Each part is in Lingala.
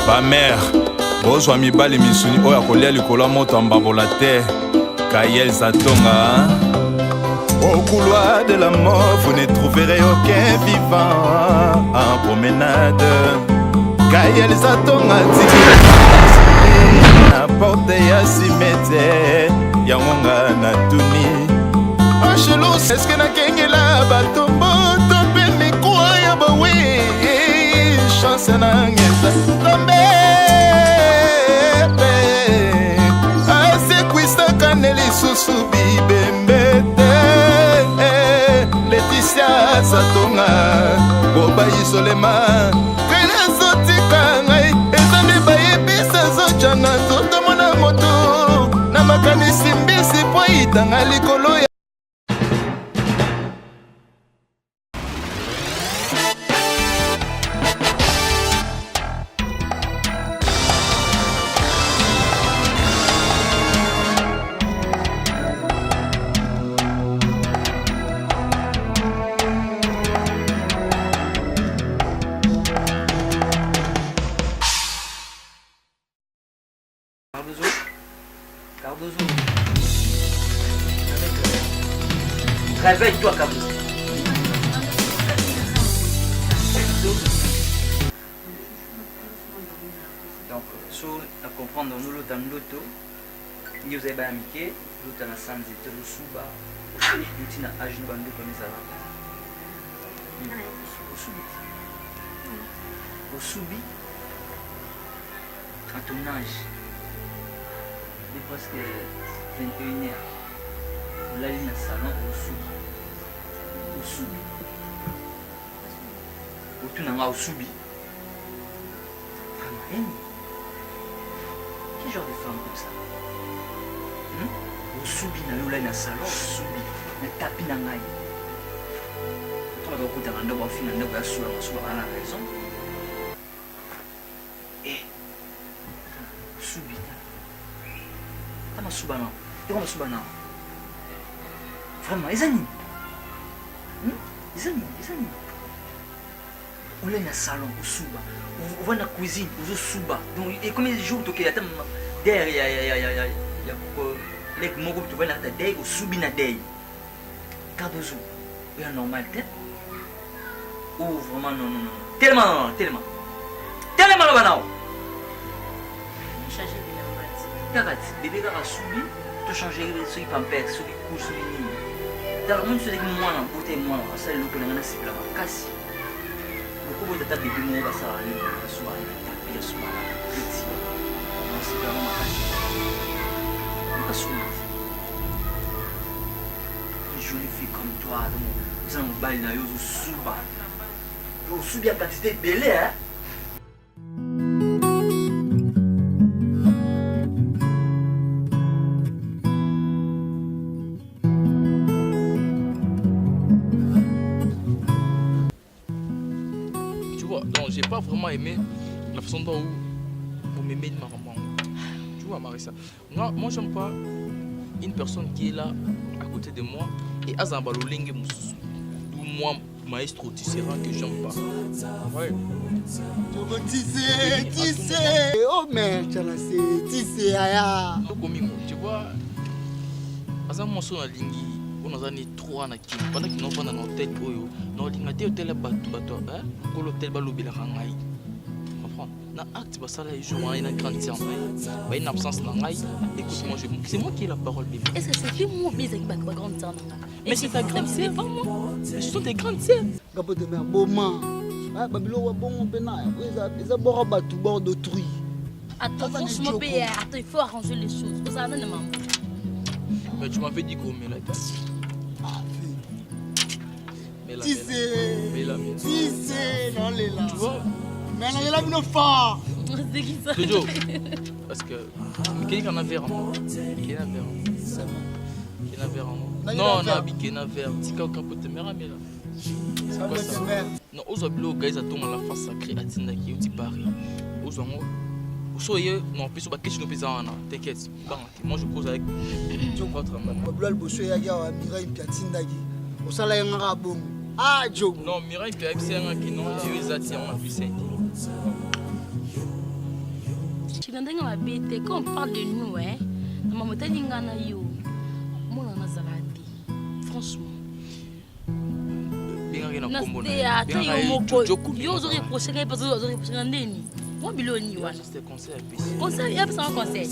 Ba mère, bozwa mibali misuni oyo akolia likolo moto mbambola te. Kayel Zatonga. Au couloir de la mort, vous ne trouverez aucun vivant en promenade. Kayel Zatonga dit na porte ya simete ya ngonga na tuni. Angelo, est-ce que na kengela batombo to pene kwa ya bawe chance na ngeza tombe ase kwista kaneli susu bibembete Laetitia Zatonga boba isolema kena zotika ngai ezambe bayebisa zojana zotomona moto na makanisi mbisi po itanga likolo ya Cardozo. Réveille-toi, Cardozo. Donc, sur à comprendre, nous l'autre dans l'auto, nous avons amicé, l'autre dans la santé, le souba, nous avons agi dans l'auto comme ça. Au soubi, à ton âge. Il est presque 21h. Là, il y a un salon au soubi. Au soubi. Au tout au soubi. Femme haine. Quel genre de femme comme ça? Au soubi, il y a un salon au soubi. Il y a un tapis dans l'ail. Toi, tu vas écouter un endroit fin, un endroit sous la raison. Et au soubi. Tama subana. Tama subana. Vraiment, les amis. Les amis. On est dans le salon, au souba. On va dans la cuisine, au souba. Donc, et combien de jours tu es derrière, il y a les mots que tu vas dans ta deuil, au soubi na deuil. Cardozo, il y a normal tête. Oh, vraiment, non. Tellement. Tellement, non. Regarde, bébé va subir, tu changes sur les pampers, sur les couches, sur les nids. Dans le monde, tu dis que moi, pour tes moi, ça c'est le que l'on a c'est la casse. Beaucoup de ta bébé moi ça aller le soir, il y a soir là, petit. Non, c'est vraiment casse. Pas souvent. Une jolie fille comme toi, vous allez me balayer au souba. Au soubi à quantité belle, hein. Donc j'ai pas vraiment aimé la façon dont vous m'aimez de ma maman. Tu vois Marissa, moi j'aime pas une personne qui est là à côté de moi et azamba lolingue mususu. Moi maestro tisserand que j'aime pas. Ouais. Tissé. Oh merde, tissé aya. Tu vois, azamba moso na lingi. On a mis trois na qui pendant qu'ils n'ont pas dans l'hôtel oyo non l'ingati hôtel bato hein ko l'hôtel ba lobela ngai comprends na acte ba sala jour na grande sœur ba une absence na ngai écoute moi c'est moi qui ai la parole bébé est-ce que c'est moi baiser avec ma grande sœur mais c'est ta grande sœur pas moi mais ce sont tes grandes sœurs gapo de mère moment ah babilo wa bon pena ils abora bato bord d'autrui attends franchement père attends il faut arranger les choses vous avez maman mais tu m'avais dit qu'on met la tête. Tissé, non les là. Tu vois? Mais là il a une fort. C'est qui ça? Jojo, parce que quelqu'un en a verre en moi. Qui a verre? C'est bon. Qui a verre en moi? Non, on a habité un verre. Si quelqu'un peut te mettre mais là. C'est quoi ça? Non, aux ablos gars ils attendent la face sacrée à Tindaki au Paris. Aux ango. Soyez non plus sur la question de t'inquiète. Moi je cause avec votre maman. Bablo bosso ya ya Mirai Piatindagi. Au sala yanga bon. Ah Joe. Non, Mirai Piatindagi c'est un qui non, ils attirent ma puissance. ndenge mabe te. Quand on parle de nous, hein, maman t'a dit ngana yo. Moi on a zalati. Franchement. Na théâtre yo moko. Yo zo reprocher parce que zo reprocher ndeni. Moi biloni wana. C'est conseil. Conseil, il y a pas un conseil.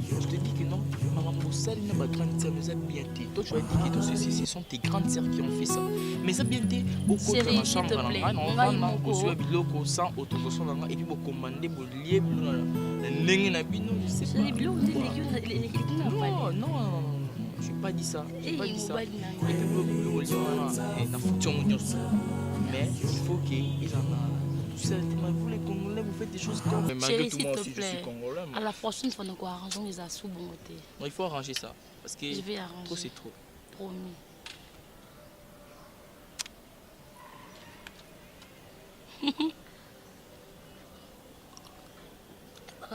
Je te dis que non, maman Moussel n'a pas grande sœur, mais ça bien été. Toi, tu as dit que ce sont tes grandes sœurs qui ont fait ça. Mais ça bien été, beaucoup de la chambre, on va au biloko sans autorisation, et puis vous commandez, vous liez, vous non, je n'ai pas dit ça. Et puis vous mais il faut qu'ils en aient. Vous les Congolais, vous faites des choses comme... Chérie, s'il te plaît, à la prochaine fois, on va arranger les assous bon côté. Non, il faut arranger ça. Parce que je vais arranger. Trop, c'est trop. Promis.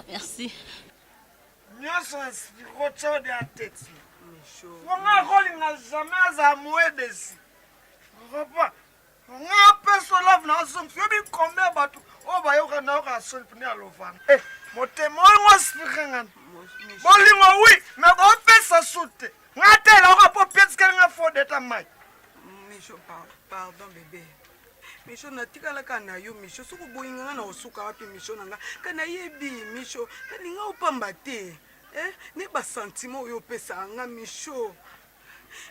Merci. Nyonso rocha de la tête. On a rolling n'a jamais à mouer dessus. Repas. On a personne là dans son fio bi combien bateau. Oh ba yo kana ka sol puni alovana. Eh, motemo ngo spiranga. Bolingo oui, mais on fait ça sauter. Ngate la ko pièce que nga fo de ta mai. Micho, pardon bébé. Micho natikala kana yo Micho suku boyinga na osuka wapi Micho nanga. Kana yebi Micho, ninga opamba te. Ne ba sentiment yo pesa nga Micho.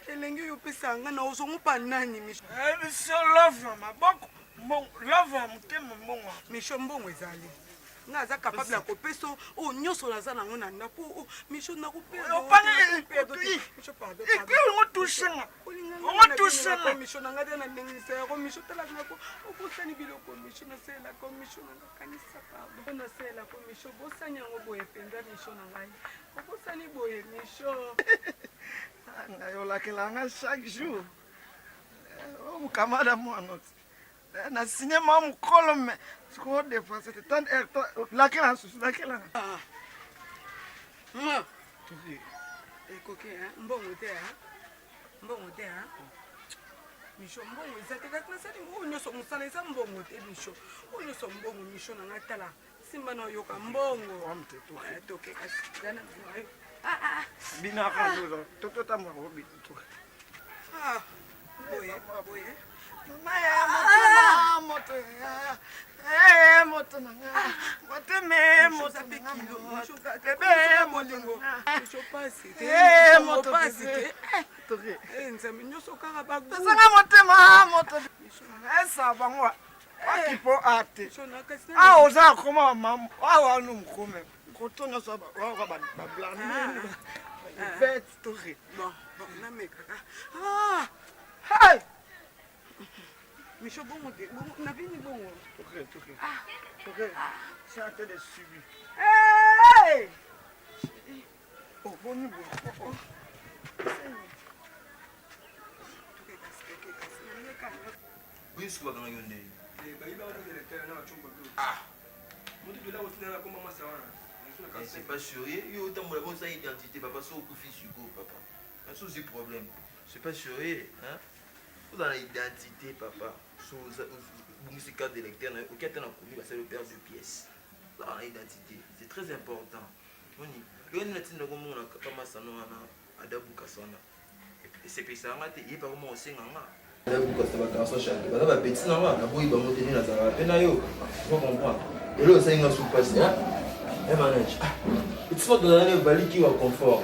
Elenge yo pesa nga na ozongupa nani Micho. Micho love maboko. Love mutema mbongo. Micho mbongo ezali. Nga za capable ya kopeso o nyoso naza nango na ndapo Micho na kopela. Opane Micho pardon. Ipi ngo touchenga. Ngo touchenga Micho nanga de na ndengisa ya Micho tala ngako okosani biloko Micho na sela ko Micho nanga kanisa pardon. Na sela ko Micho bosanya ngo boye penza Micho nanga. Okosani boye Micho. Yo la que la chaque jour. Oh camarade moi non. Na signé mon colonne. Ce qu'on défend c'était tant la que la sous la que la. Ah. Ekoke hein mbongo te hein. Mbongo te hein. Micho mbongo ezate ka klasali ngo nyoso musala eza mbongo te Micho. Nyoso mbongo Micho na ngatala. Simba na yoka mbongo. Amte to. Toke kasi dana. Bina ka zo. Toto ta mo hobi to. Ah. Boye. Maya moto. Moto na. Moto me moto pe kilo. Bebe molingo. Micho pasi. Moto pasi. Toke. Nzambe nyoso kaka bagu. Sanga motema moto. Esa bangwa. Akipo ate. Ah oza koma mamu. Ah no mkome. Kotonya so ba blande. Vet toke. Bon, na meka. Hey! Micho bongo te, na vini bongo. Toke. C'est un peu de subi. Hey! Oh, bon. Oui, c'est pas dans le nez. C'est pas sérieux. Il y a autant de bonne identité, papa, c'est au coup fils papa. C'est aussi problème. C'est pas sérieux, hein? Vous avez l'identité, papa. Vous avez carte d'électeur, auquel tu as connu, c'est le père de pièces. Là, on a l'identité. C'est très important. On y a une petite notion de pas mal ça, non, à Dabou Kassana. Et c'est ça, il y a pas vraiment aussi un an. Dabou Kassana, chaque. Bah, là, petit, non, là, vous avez monté dans la peine, vous comprenez. Et là, c'est un sous-passe, hein? Et manage. Petit fois dans l'année, valide qui va confort.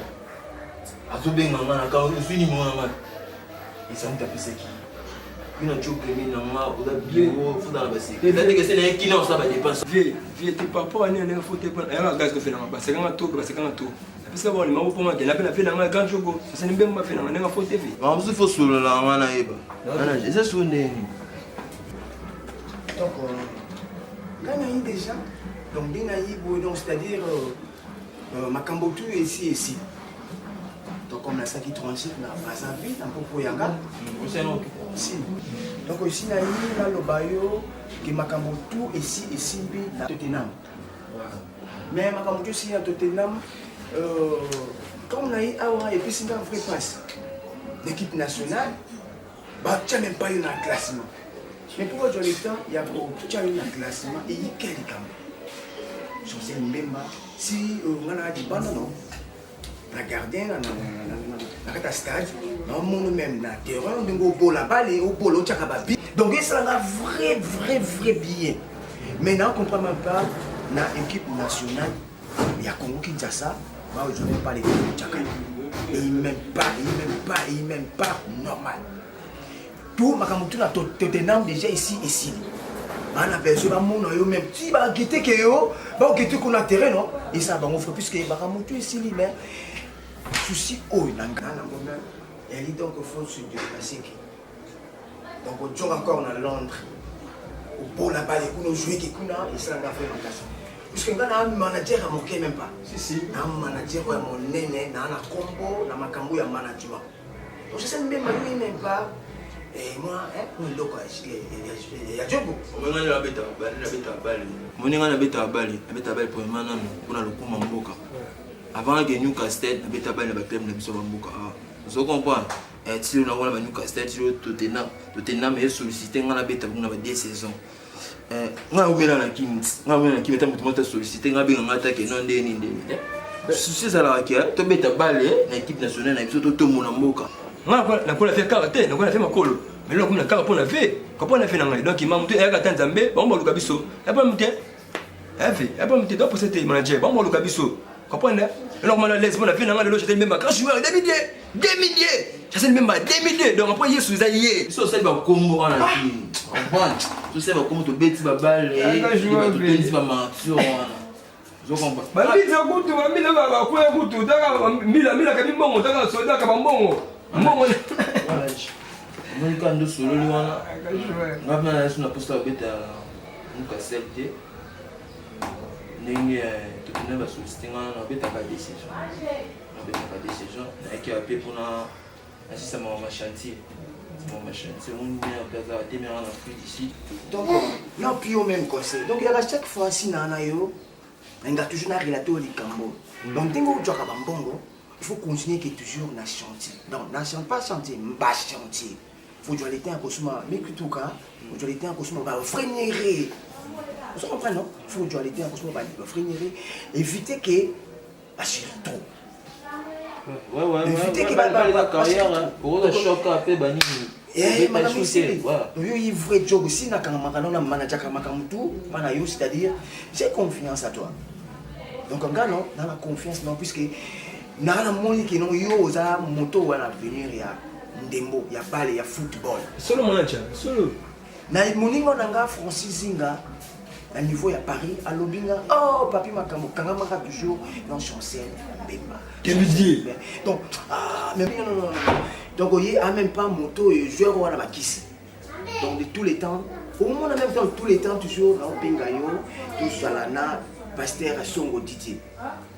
À tout bien, maman, quand je suis numéro 1, ils sont tapés c'est qui? Une autre chose que maman, on a bien fou dans la bassine. Il a dit que c'est un qui n'a pas de dépense. Vieux, t'es pas pour aller à faut te prendre. Et là, gaz que fait dans ma basse, c'est quand on tourne, c'est quand on tourne. Parce que bon, les mamans pour moi, il a fait dans ma grande choco. C'est une bonne affaire, on a faut te faire. Maman, il faut sous le lama na eba. Manage, c'est sous né. Donc, quand on a déjà, donc c'est-à-dire Makambotu ici. Donc on a ça qui transite dans Brazzaville, dans Popoyanga. Donc ici, on a le bayo qui Makambotu ici à Tottenham. Mais Makambotu ici à Tottenham, quand on a eu Awa et puis c'est un vrai passe. L'équipe nationale, tu n'as même pas eu un classement. Mais pour aujourd'hui, il y a eu un classement et il y a quelqu'un. chancel Mbemba si on a dit pas non la gardien na stade na mon même na terrain ndingo bola balle au bolo tchaka babi donc ça là vrai bien mais non comprend même pas na équipe nationale il y a Congo Kinshasa moi je ne pas les tchaka et même pas normal tout makamutu na Tottenham déjà ici on a besoin de mon yo même si ba guetter que yo ba guetter qu'on a terrain non et ça ba on fait puisque makamutu ici mais souci oh nangana ngona et donc faut se dépasser donc on joue encore dans Londres au beau la balle qu'on jouer que qu'on a et ça n'a fait en place puisque on a un manager à moquer même pas si un manager à mon nene na na combo na makambo ya management donc je sais même pas et moi on est local il y a jogo on a la beta balle mon na beta balle pour manana on a le coup mboka avant que Newcastle na beta balle na club na biso mboka vous comprenez et si on a Newcastle Tottenham est sollicité na beta na 2 saisons nga ubela na Kings beta mutu sollicité nga benga attaque non ndeni souci ça la kia to beta balle na équipe nationale na biso to mona mboka na ko la fait karaté na ko la fait makolo mais là comme na kara pour la fait comment on a fait na ngai donc il m'a monté ya ka Nzambe ba mbo luka biso ya pas monté ya pas monté donc pour c'était manager ba mbo luka biso comprendre alors moi laisse moi la fait na ngai le j'étais même quand joueur 2 milliers j'étais même 2 milliers donc après yesu za yé so ça va combo na ki comprendre tout ça va comme to beti ba balle et to tennis ba mature je comprends ba biza kutu ba mila ba ko ya kutu daga mila ka mbongo daga soda ka mbongo voilà moi quand nous solo li wana ngapna na suna posta beta Newcastle te ndenge Tottenham ba sollicité na beta ka décision na qui a appelé pour na assistant ma chantier on vient à faire des meilleurs en Afrique ici donc là puis au même conseil donc il y a chaque fois si na yo on a toujours na relato likambo donc tingo joka ba mbongo il faut continuer que toujours na chantier donc na chantier mba chantier faut dualité en cosma mais que tout cas faut dualité en cosma va freiner vous comprenez non faut dualité en cosma va freiner éviter que assurer trop ouais éviter que la carrière pour le choc après bani madame ici voilà donc il vrai job aussi na kanga makano na manager kama kamutu mana yo c'est-à-dire j'ai confiance à toi donc en gars non dans la confiance non puisque na la moni qui non yo za moto wala venir ya ndembo ya balle ya football solo manager solo na moningo nanga Francis Zinga à niveau ya Paris à Lobinga oh papi makambo kanga maka toujours non chancel Mbemba donc mais non donc il a même pas moto et joueur wala bakisi donc de tous les temps au moment même temps tous les temps toujours na Benga yo tout salana pasteur Songo Didier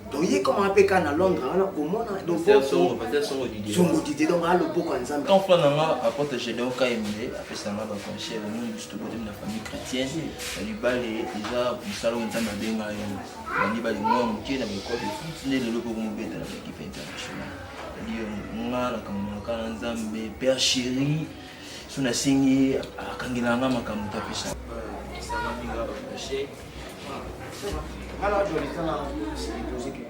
donc il est comme un peu à Londres au moins donc Songo Didier donc à le beaucoup ensemble quand on a apporté Généo KMD après ça on a confié le nom juste côté de la famille chrétienne il bal déjà pour salon ensemble benga yo ni bali moi qui na ko de foot ne le ko mo beta na équipe internationale il ngala kama kana Nzambe père chéri suna singi akangilanga makambo tapisa ça va minga chez alors je vais te poser que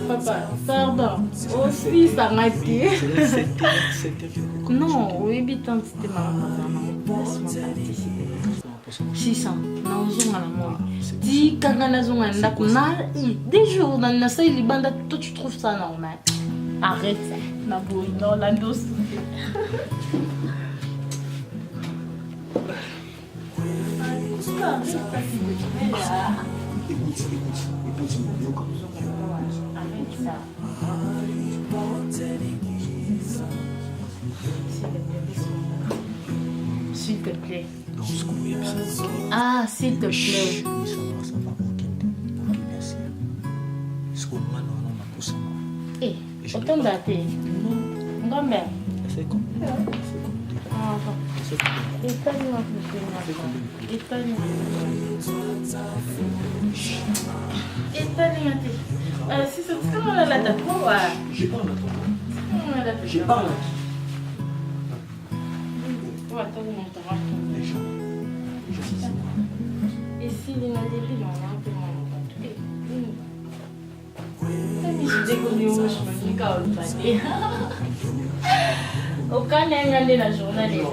Papa, pardon. Aussi, ça m'a été. Non, oui, tant c'était ma 600. Non, je m'en ai dit quand on a des jours dans la salle, toi tu trouves ça normal. Arrête ça. Ma boule, non, la douce. ça. S'il te plaît. Ah, s'il te plaît. Eh, autant daté. Ngombe. Si c'est comment la date. Je parle. Et si les nadébis l'ont un peu moins. Je déconne au chemin du cas au pâté. Aucun n'engagé la journée.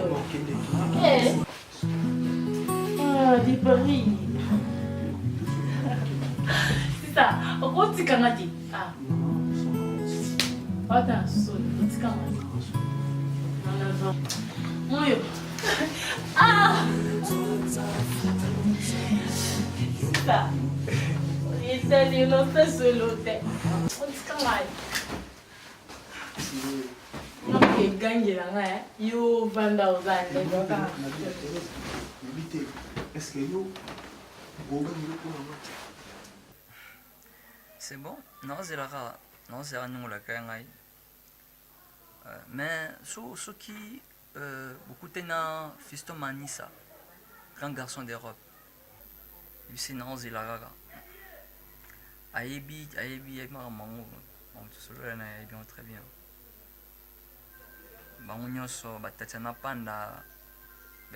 Ah, des paris. C'est ça. Au quoi tu m'as dit? Ah. Attends, tu m'as dit. Non, non. Ah! Ça. Il non fait ce loté. On dit comment? Non, il gagne là, hein? You vanda aux années. Est-ce que nous, C'est bon? Non, c'est la rare. Non, c'est à nous la gagne. Mais ce qui beaucoup de fiston Manissa, grand garçon d'Europe. Il s'est non, c'est la rare. Aïbi, maman, bon, tout cela est bien très bien. Bangunyoso, Batatiana Panda,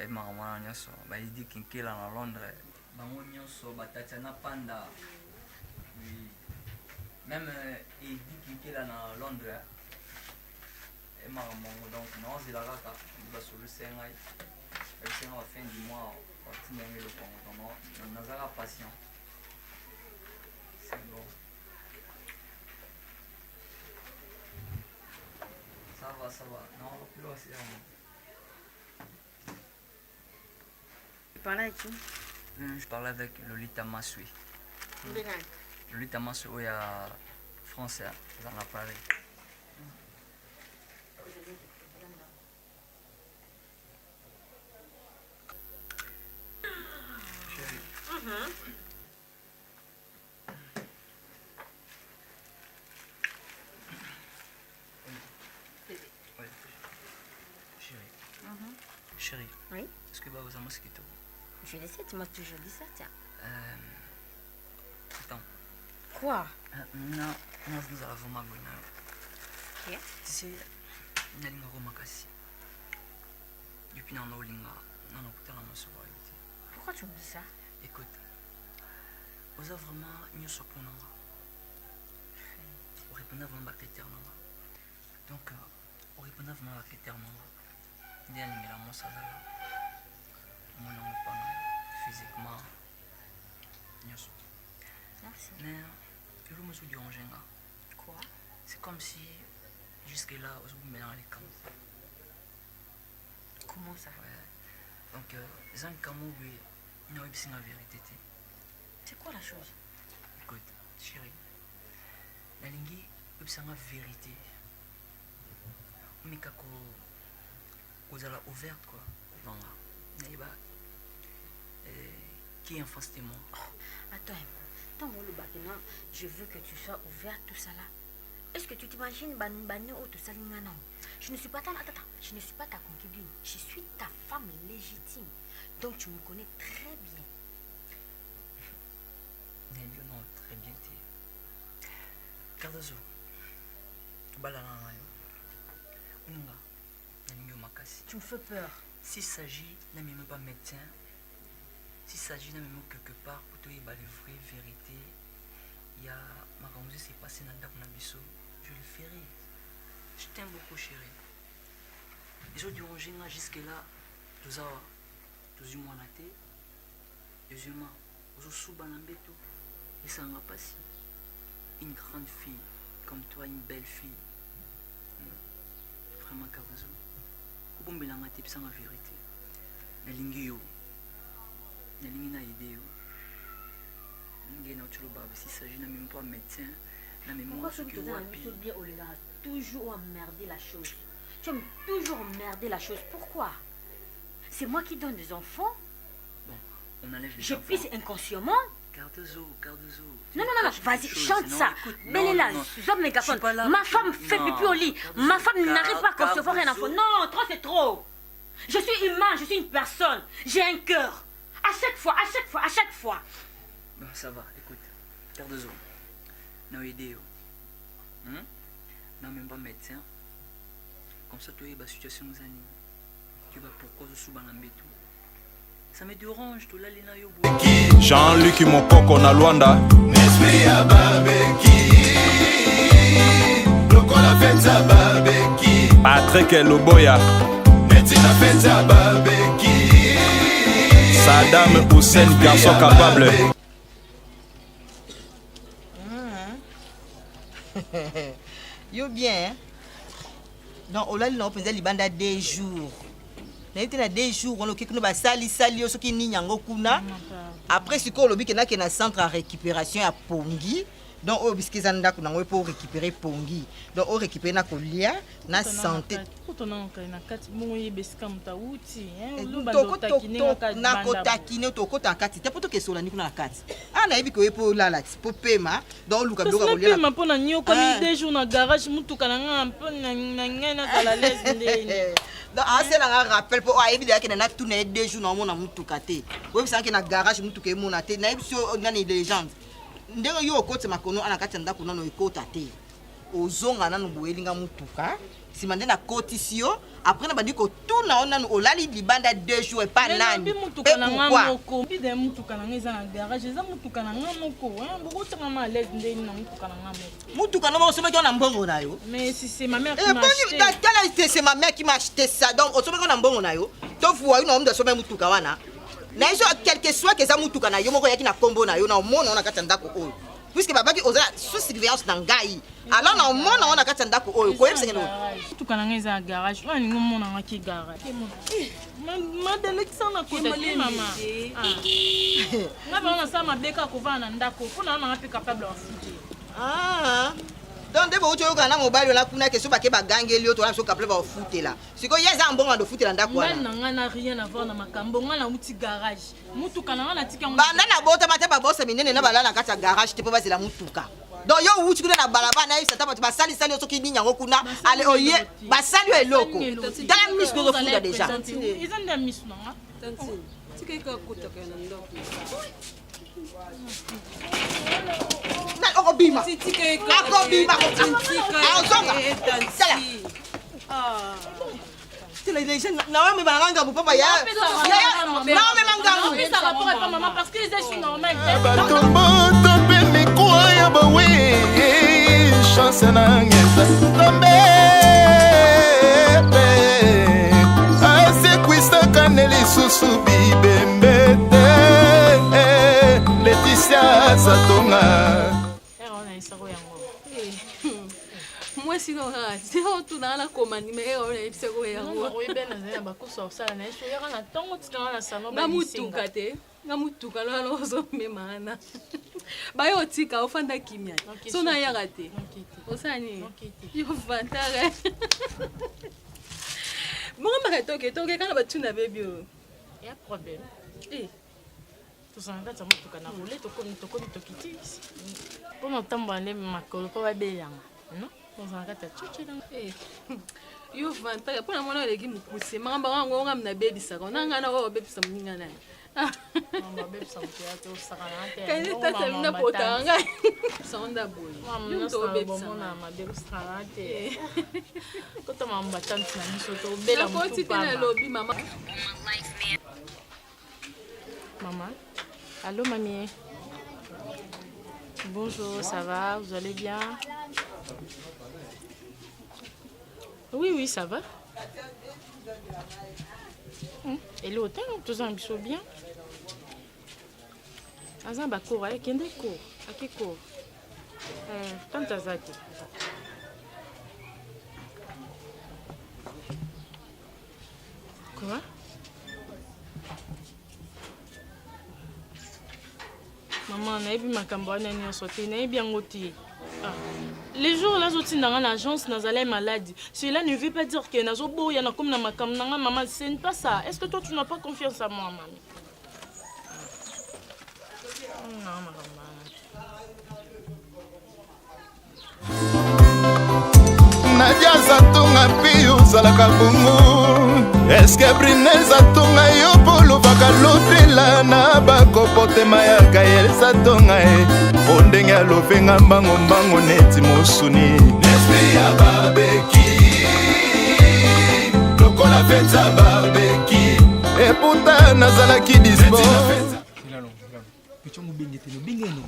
maman, nyoso, il dit qu'il est à Londres. Bangunyoso, Batatiana Panda, oui. Même il dit qu'il est à Londres. Et maman, donc non, c'est la rare. Il va sur le Sénat. Le Sénat à la fin du mois, on va tenir le compte. On n'a pas patient. C'est bon. Ça va. Non, plus aussi. Tu parles avec qui? Je parlais avec Lolita Masui. Lolita Masui, il y a français dans la Paris. Chérie, oui? Est-ce que vous avez un mosquito? Je le sais, tu m'as toujours dit ça, tiens. Attends. Quoi? Non, nous allons vraiment bonheur. Ok. Tu sais, nous allons vraiment casser. Depuis nous allons écouter la musique. Pourquoi tu me dis ça? Écoute, vous avez vraiment une chose pour nous. Vous répondez vraiment à la critère. Donc, vous répondez vraiment à la critère. Nous allons la musique. Nous allons pas physiquement. Merci. Mais, je me suis dit, quoi? C'est comme si, jusque-là, vous mettez dans les camps. Comment ça? Ouais. Donc, les camps, il y a une vérité. C'est quoi la chose? Écoute, chérie, la langue, c'est une vérité. Mais quand vous allez ouverte, quoi. Non, qui est en face de moi? Attends, tant que je veux que tu sois ouverte, tout ça là. Est-ce que tu t'imagines Bani ou tout ça? Non. Je ne suis pas je ne suis pas ta concubine. Je suis ta femme légitime. Donc tu me connais très bien. Non, très bien. Cardozo, tu me fais peur. S'il s'agit d'un même pas médecin, s'il s'agit d'un même quelque part pour te dire la vraie vérité, il y a ma ramousie s'est passé dans le biseau, je le ferai. Je t'aime beaucoup, chérie. Les autres diront jusque-là, tous les mois à thé, les humains, aux sous-banambeto, et ça n'a pas si. Une grande fille, comme toi, une belle fille. Vraiment, Cardozo. Vous pouvez me dire sans la vérité. La ligne, na idée. S'il s'agit de même pas médecin, Pourquoi celui qui bien au lieu toujours emmerder la chose? Tu aimes toujours emmerder la chose. Pourquoi? C'est moi qui donne des enfants. Bon, on enlève les je enfants. pisse inconsciemment. Garde-zo. Non, vas-y, chante ça. Belle zob mégaphone. Ma femme fait pipi au lit. Ma femme n'arrive pas à concevoir un enfant. Non, trop c'est trop. Je suis humain, je suis une personne. J'ai un cœur. À chaque fois. Bon, ça va, écoute. Garde-zo. Non, aidez. Non, même pas médecin. Comme ça, tu as une situation aux années. Tu vas pourquoi je suis dans tout. Ça me dérange, tout là, les Jean-Luc Mokoko na Luanda. Nespi ya babeki. Loko la fête ya babeki. Patrick Loboya. Neti la fête ya babeki. Saddam Hussein, garçon capable. Yo bien, hein? Donc, on a dit qu'on faisait libanda 2 jours. On a été 2 jours, on a dit qu'on a sali, ce qui n'y a pas. Après, c'est qu'on a dit qu'on a un centre de récupération à Pongi. Donc, on a dit qu'on a pour récupérer Pongi. Donc, on a récupéré na kolia, na santé. Nakotakine tokota kati te poto kesola ni kuna kati ana yebi ko epo lala po pema donc luka bloka kolia pema pona nyo comme 2 jours na garage mutuka na nga mpo na ngena kala lese ndeni donc asela nga rappel po ayebi de ke na tuna 2 jours na mona mutuka te webi sanke na garage mutuka e mona te na yebi so ngani legend ndenge yo kote makono ana kati ndako nano ekota te ozonga nanu boelinga mutuka simande na kotisio après na bandi ko tuna ona no olali libanda 2 jours et pas nani mutuka na nga moko bide mutuka na nga eza na garage eza mutuka na nga moko beaucoup tanga ma l'aise ndeni na mutuka na nga moko mutuka no somme ki na mbongo na yo mais si c'est ma mère qui m'a acheté c'est ma mère qui m'a acheté ça donc somme ki na mbongo na yo to fuwa yo na omda somme mutuka wana na iso quelque soit que ça mutuka na yo moko yaki na kombo na yo na omona ona kata ndako oyo puisque babaki ozala sous surveillance na ngai alors na omona ona kata ndako oyo koyebisengelo mutuka na nga eza garage oyo alingi omona nga ki garage madelekisana kodaki mama nga bana nasala mabeka kovana na ndako mpo na nanga mpe capable afute donc nde bouti oyoka na mobali ona kuna ke so bake bagangeli yo tona so capable bafutela sikoyo ye eza mbongo na dofutela ndako wana ngai na nga na rien à voir na makambo nga na uti garage mutuka na nga natika banda na botama te babosa minene na balala na kati ya garage te mpo bazela mutuka donc yo wuti kuna na balabala na yebisa ta bato basalisali yo soki nini yango kuna ale oye basali yo eloko tala misu ozofunda déjà eza nde misu na nga akobima nawe mebanga ngambu papa nawe mema bato boto mpe mikwa ya bawe chance na ngeza nzambe asekwisaka ne lisusu bibembe te Laetitia Satonga moi sinon c'est tout dans la commande mais on est c'est quoi yango oui ben na ba ko so sala na so yaka na tongo tika na salon ba mutuka te nga mutuka lo zo memana ba yo tika ofanda kimia so na yaka te osani yo vantare mon mari toke kana batuna baby ya problème tozanga ta mutuka na rouler tokoni tokiti pour notamba le makolo pa babeyanga non tozanga ta chuchela yo vantaka pona mona leki mukuse mamba wango nga mna baby saka nanga na wo baby samuninga nani mama baby samutia sakana te kani tata mna potanga sonda boy yo to baby mona ma baby sakana te kota mamba tante na miso to bela mutu pa na lobby mama maman allô mamie bonjour ça va vous allez bien oui ça va et l'hôtel tous en biso bien azamba cours avec kende cours aki cours tanta zaki quoi maman nayebi makambo wana nyonso te nayebi yango te Les jours là, je suis dans l'agence, dans la maladie. Cela ne veut pas dire que Nazobo, il y en a comme dans ma maman. Ce n'est pas ça. Est-ce que toi, tu n'as pas confiance en moi, maman? Non, maman. Nadia Zatonga Pio Zalakabungu. Est-ce que Brine Zatonga Yopolo Vakalotela na bakopote mayaka El Zatonga Ondenga lovenga mbango neti mosuni. L'esprit ya babeki Lokola feta babeki Eputa nazalaki dispo. Pichongo bengete no bengeno.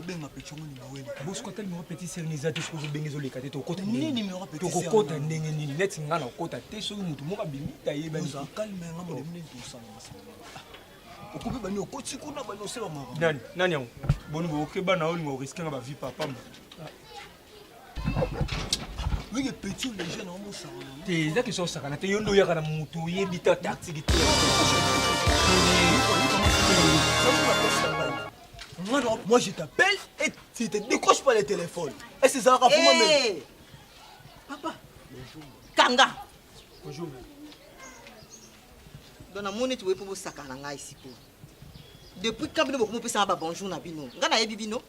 Benga pichongo ni mawele. Boss ko tel mo petit sernisate ko zo bengezo le kate to kota nini numéro petit to kota ndenge ni net ngana kota te so mutu mo ka bimita yeba ni kalme ngamo le mne to sala masala. Okupe bani okoti kuna bani oseba mara. Nani yango? Boni bo okeba na oli ngo risque nga ba vie papa mo. Oui, petit les jeunes en ça. T'es là que ça ça kana te yondo ya kana mutu yebita tactique. Moi je t'appelle et tu te décroches pas le téléphone. Et c'est ça pour moi même. Papa. Bonjour. Kanga. Bonjour. Dona moni tu pour sakana ngai ici pour. Depuis quand bino beaucoup pesa ba bonjour na bino. Ngana yebi bino.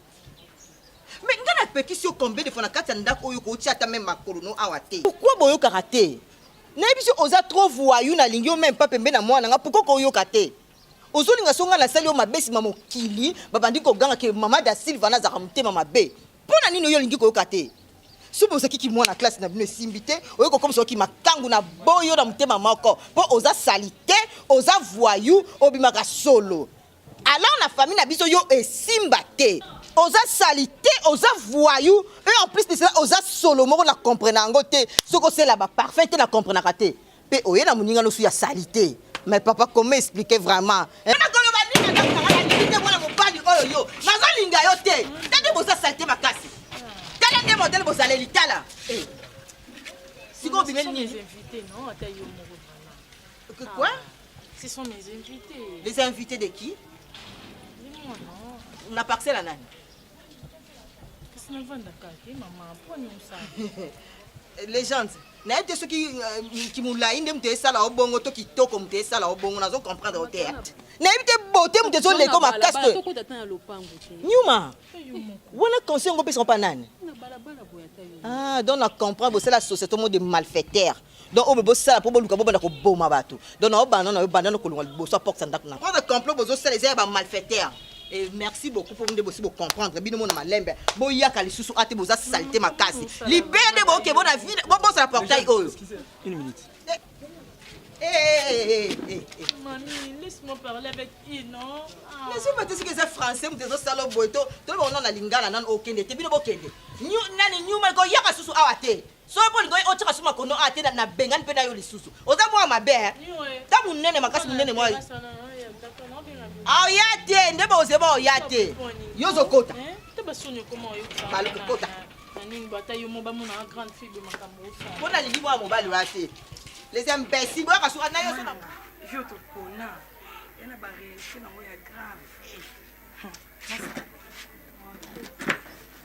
Mais ngana peki si combien de fois na kati ndako oyo ko tiata même makolo no awate. Pourquoi boyo karaté? Na yebi si oza trop voyou na lingio même pas pembe na mwana nga pourquoi ko yo kate? Ozolinga songa na sali o mabesi mama kili babandi ko ganga ke mama da Silva na zaka mutema mabe. Pona nini yo lingi ko kate? Subo saki ki mwana classe na bino simbité oyo ko comme so ki makangu na boyo na mutema mako. Po oza salité, oza voyou, obimaka solo. Alors la famille na biso yo esimbate. Oza salité, oza voyou, et en plus de ça oza solo moko na comprendre ngote. Soko c'est là-bas parfait te na comprendre kate. Pe oye na muninga no su ya salité. Mais papa, comment expliquer vraiment? Quoi? Ce sont mes invités. Les invités de qui? On a parcelle à Nani. Légende. Na ete soki kimulai ndem te sala obongo to kitoko mte sala obongo nazo comprendre au théâtre. Na ete beauté mte zo leko makaste. Nyuma. Wana conseil ngo pesa pa nani? Ah, donc on comprend que c'est la société de malfaiteurs. Donc on veut ça pour boluka boba ko boma bato. Donc on abandonne ko lo so porte sandak na. On complot bozo ça les malfaiteurs. Et merci beaucoup pour nous aussi comprendre. Bino mona malembe. Bo yaka li susu ate boza saleté makasi. Libère de bo ke bona vie. Bo ça la portail oyo. Une minute. Mamie, laisse-moi parler avec lui, non? Mais si vous dites que c'est français, vous êtes salo boito. Tout le monde a lingala nan okende. Te bino bokende. Nani nyuma ko yaka susu awate. So bo ngo o tshaka suma kono ate na bengani pe na yo li susu. Oza mo mabe. Ta munene makasi munene mo. Ah yate ndeba ozeba yate. Yozo kota. Teba sonyo comment yo. Balo kota. Nani bata yo mo ba mo na grande fille de makambo ça. Bona lingi mo mobali wate. Les imbéciles boya kasura na yo sona. Yo to kona. Yana ba réaction na moya grave.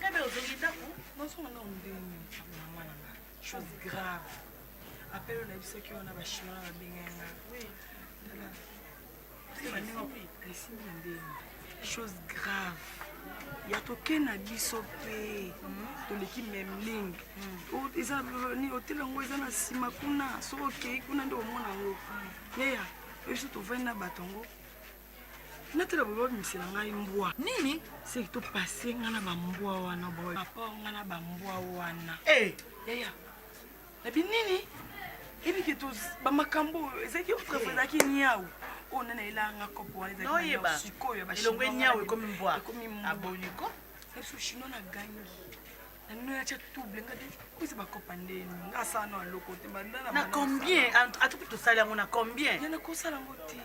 Kabe ozongita ko? Non so na ondeni. Chose grave. Appelle on a vu ce qu'on a bachima na benga. Oui. Chose grave. Ya toke na biso pe to leki memling. O eza ni hotel ngo eza na sima kuna so okay kuna ndo mona ngo. Yeya, eso to vena batongo. Natela bobo misela ngai mbwa. Nini? C'est to passer ngana ba mbwa wana boy. Papa ngana ba mbwa wana. Yeya. Na binini? Ebi ke to ba makambo ezeki otrefeza ki niaou. On a là un copo avec un sucre et un nyao comme une boîte comme une aboniko et ce chino na gagné nous a tout blenga de quoi c'est pas copandé nga ça non loko te bandana na combien à tout to salaire on a combien il y en a ko sala ngoti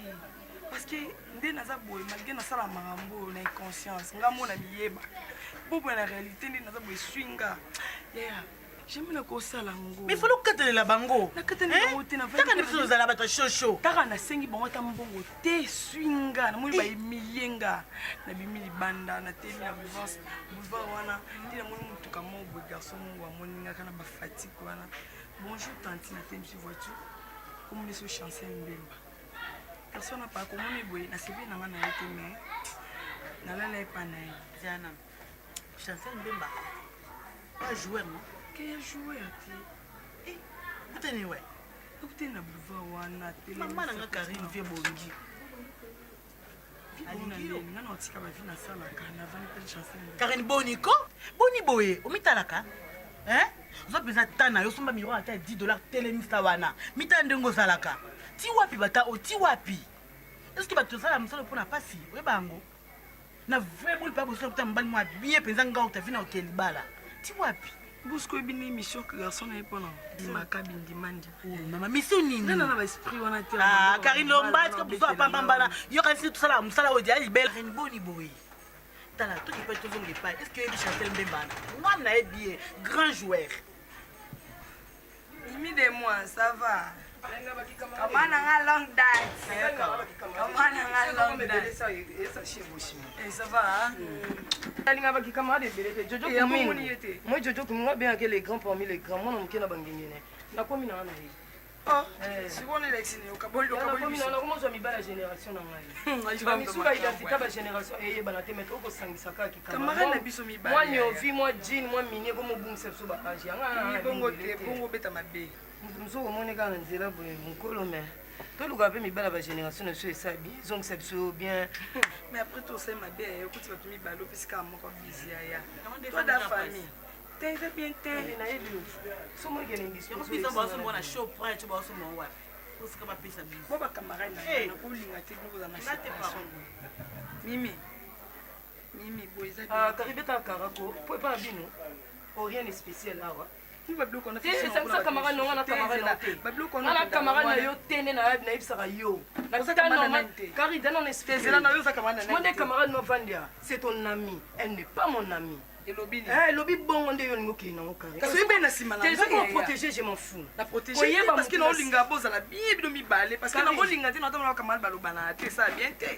parce que ndé na za boy malgré na sala marambo na conscience nga mona biyeba bobo na réalité ndé na za boy swinga yeah J'aime na kosala ngo. Mais faut lokatelela bango. Nakatelela bango te na Taka biso ozala bato shosho. Taka nasengi bango ata mbongo te swinga na moni baemiyenga na bimi libanda na teli na boulevard wana te na moni mutuka mo boy garçon mo wa moningaka na bafatigue wana. Bonjour tante na teli sur voiture. Comme les sous chancer mbemba. Personne n'a pas commis boy na CV na ngana été mais na la pas na Diana. Chancer mbemba. Pas joueur non. Quel joueur ti? Eh, uteni ouais. Uteni na boulevard wana teli. Maman na Karine vie bongi. Karine Boniko? Boni boye, omitalaka? Hein? Zo pesa tana yo somba miro ata $10 telemista wana. Mita ndengo zalaka. Ti wapi bata o ti wapi? Est-ce que bato sala msala pona pasi? We bango. Na vraiment pas besoin de mbali moi bien penza nga utavina hotel bala. Ti wapi? Busko bini mission que garçon na epona. Dimaka bindimandi. Oh mama mission nini? Nana na ba esprit wana te. Ah Karine Lomba est-ce que besoin pamba bala. Yo kasi tout sala msala o dia belle Karine Boni boye. Tala tout qui peut te zonge pas. Est-ce que il chanter Mbemba? Moi na bien grand joueur. Imi de moi, ça va. Comment on a long date? Comment on a long date? Et ça va, hein? Moi, Jojo, moi, bien que les grands parmi les grands, moi, on me bangé. Na komi na na yi. Oh, si on est l'excité, au Kabol, komi na comment ça mi ba la génération na ngai. Ba mi suka identité ba génération et ba na te mettre ko sangisa ka ki kama. Camarade na biso mi ba. Moi ni ovi, moi jean, moi mini ko mo bungse so ba age. Nga bongo te, bongo beta mabe. Muso ko mone ka na nzela boye mukolo me. To luka pe mi ba la génération na so esabi. Zong sepso bien. Mais après tout ça mabe, écoute tu mi ba lo pisika moko busy ya. Toi da famille. T'es bien t'es na ebi. So mo gele ngiso. Yo pisa ba so mona show pride to ba so mo wa. Ko sika ba pisa bi. Mo ba camarade na ko linga te ko za na situation. Mimi boiza. Ah, karibeta karako. Po pa bino. Rien de spécial là, wa. Tu vas bloquer on a fait ça. C'est ça camarade non, on a camarade là. Ba bloquer on a camarade na yo tene na ibsaka yo. Na ça camarade. Car il donne en espèce. C'est là na yo ça camarade. Mon camarade no vandia. C'est ton ami. Elle n'est pas mon ami. Et lobby. Eh, lobby bon on est yo ngoki na ngokari. Parce que ben na simana. C'est ça pour protéger, je m'en fous. La protéger parce que non linga boza la bien bido mi balé parce que na linga te na ta camarade balo bana te ça bien te.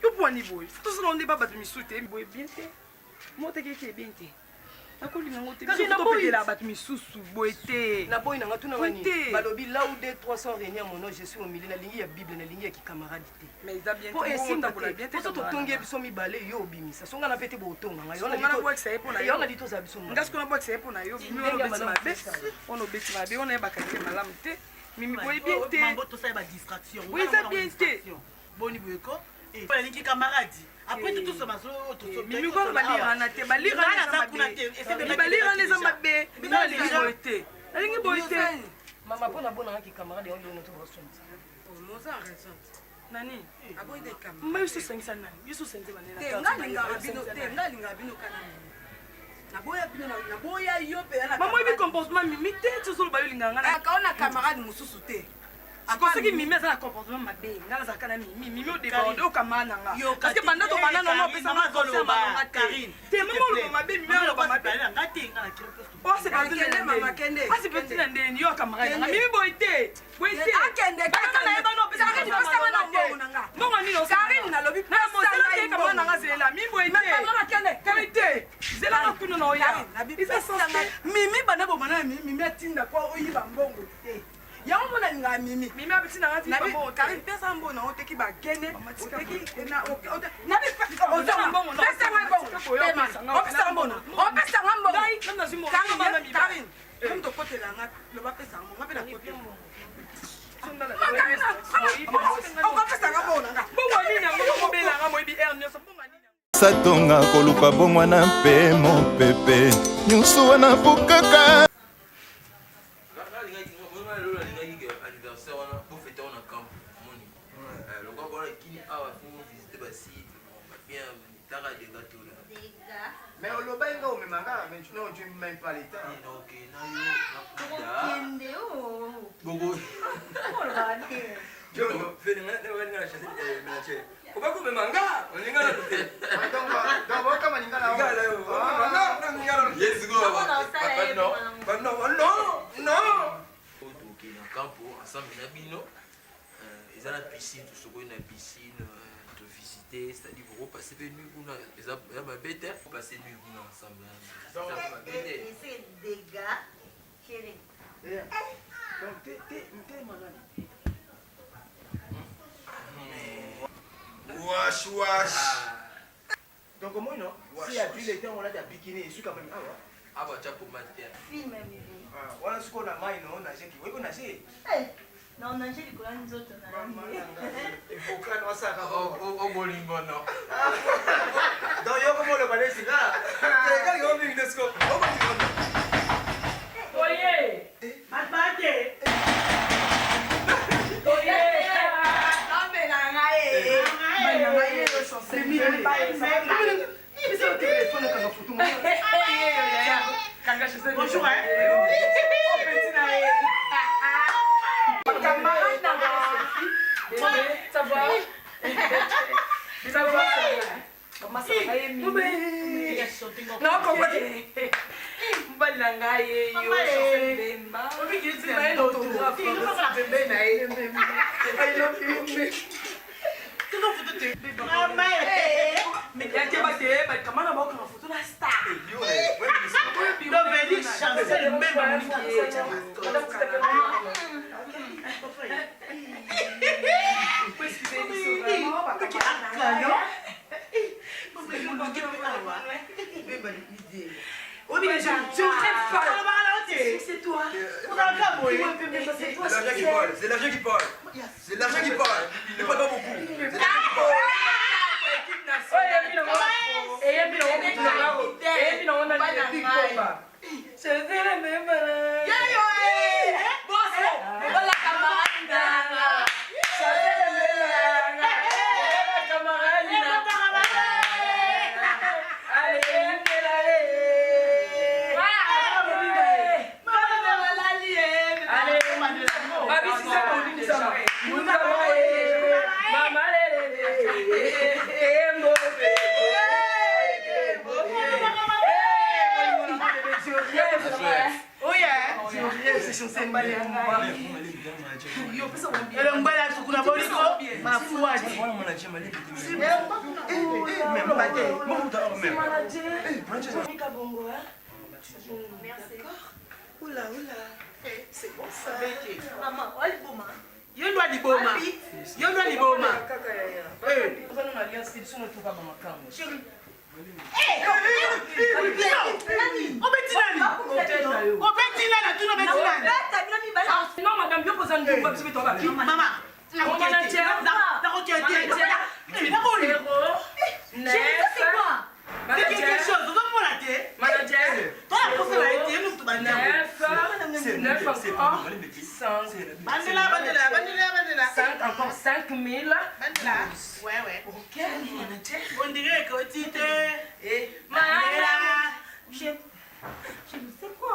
Yo pour niveau. Tout ça on débat ba mi souté boy bien te. Mo te ki bien te. Nakolinga ngote biso topekela bato misusu boye te na boy nanga tuna wani balobi là où des 300 réunions mon je suis au milieu na lingi ya bible na lingi ya kicamarade te mais ça bien pour esimba bien te to tongi biso mibale yo obimisa songa na pete botonga nga yona na box ça pour na yo na dito za biso ngasko na box ça pour na yo mi ono beti mabe ono beti mabe ona ba kalite malamu te mimi boye bien te mambo to ça ba distraction oui ça bien te boni boyeko et pas lingi camarade. Après tout ça, Mimi ko balira na te balira na mabe. Balira les mabe. Balira boité. Alingi boité. Mama pona bona ki camarade on donne tout ressource. Oh, Moza a raison. Nani? Abo ide kam. Mais yo so sengisa nani? Yo so senze banena. Te ngalinga bino kana. Na boya yo pe na. Mama ibi comportement mimi te tso ba yo linga ngana. Akaona camarade mususu te. Akosoki mimi eza na comportement mabe ngala za kana mimi o déborde o kamana nga parce que banda to banda non pesa ma zolo ba Karine te mama lo mabe mimi lo ba mabe ngati ngala kiroposto o c'est pas de mama kende asi petit na ndeni yo camarade nga mimi boite boite akende kana eba no pesa ka pesa na mbongo nanga mbongo ni no Karine na lobi na mo sala ke kamana nga zela mimi boite mama kende boite zela na kuno na oya isa sanga mimi bana bo bana mimi atinda kwa oyiba mbongo te yango mona linga mimi mimi abitina ngati bambo Karine pesa mbona oteki bagene oteki na na pesa mbongo pesa mbongo pesa mbongo Karine comme to kotela nga lo ba pesa mbongo ngape na kotela satonga koluka bongwana mpe mopepe nyonso wana bukaka mais au lobenga au memanga mais tu n'as même pas l'état donc na yo bogo yo fais nga chanter mélanger on va comme manga on linga donc kama linga la yo yes go ensemble na bino eza na piscine tosokoyi na piscine visiter, c'est-à-dire vous repassez les nuits, vous avez bête, vous passez nuit vous ensemble. Donc, c'est des gars, chérie. Donc, t'es malade. Wesh, wesh. Donc, comment non? Si y a plus de temps, on a des bikini, je suis quand même. Ah, bah, tu as pour mater. Film, bébé. On a ce qu'on a maille, non? On a ce qui veut qu'on a ce. Non, on a j'ai les colonnes autres. Il faut qu'on a ça. Oh, bolingo, non. Donc, yo, comment le balai, c'est là? Regarde, il y a un microscope. Oh, bolingo, non. Oye! Matmate! Oye! Bonjour, hein? Ça va? Ça va? Comment ça va? Non, comment c'est toi. C'est l'argent qui parle. C'est l'argent qui parle. C'est l'argent qui parle. Il ne parle pas beaucoup. C'est l'argent qui parle. Oula, c'est bon ça. Maman, olha o boma. Yo dois di boma. Yo dois di boma. Vous avez une alliance qui sont tout pas dans ma cambre. Chérie. Non, madame, je pose un peu parce que tu vas bien. Maman, encore 5 000. Ouais. Ok, on dirait que tu t'es. Je ne sais quoi.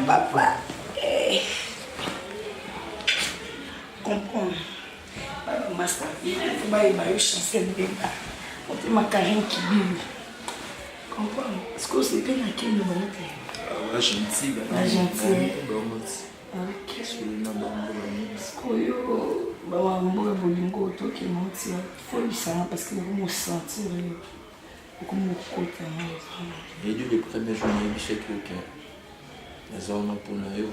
Papa. Comprends. Master, il faut pas y chancer le débat. On te ma carine qui bible. Comprends. Est-ce que c'est bien à qui nous avons été? La gentille. La gentille. Ok. Je suis là dans parce que vous me sentir comme mon côté. Et du les premières journées du chèque aucun. Les hommes pour nous.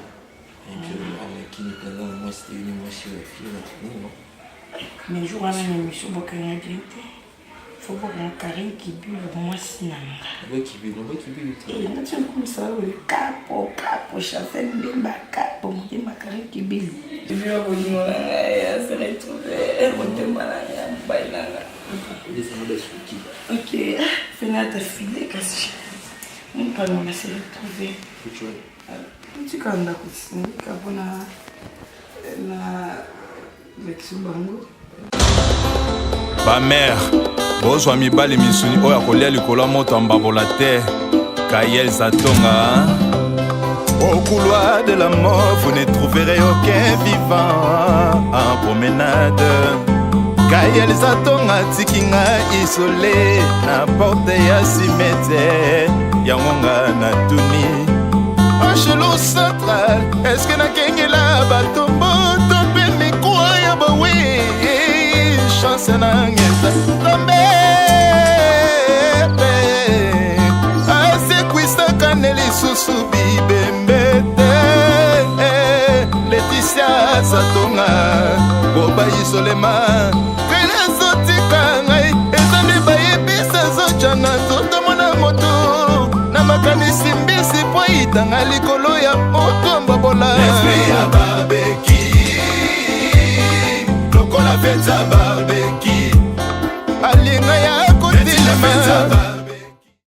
Et puis, avec qui nous prenons, moi c'était une émotion, Mais jour à une émission, il faut voir un carré qui bulle moi sinon. Qui bulle, et là tu comme ça le capo chasser le capo mon carré qui bulle. Je vais vous dire se retrouver on demande bailanga. Ok, fais ta fille kasi. On peut nous se retrouver. Tu quand on a continué kabona na Mexibango. Ba mère, bozwa mibali misuni oyo akolia likolo moto ambabola te. Kayel Zatonga. Au couloir de la mort, vous ne trouverez aucun vivant en promenade. Kayel Zatonga tikinga isolé na porte ya cimetière yangonga na tuni. Chelou central, est-ce que na kengela batombo topeni kwa ya bawe chance na ngeza tombe ase kwista kaneli susu bibembete Laetitia Zatonga boba isolema kele zotika ngai ezande bayebisa zojana zotomona moto na makanisi mbisi po itanga likolo ya moto mbabola Esprit ya babeki lokola feta ba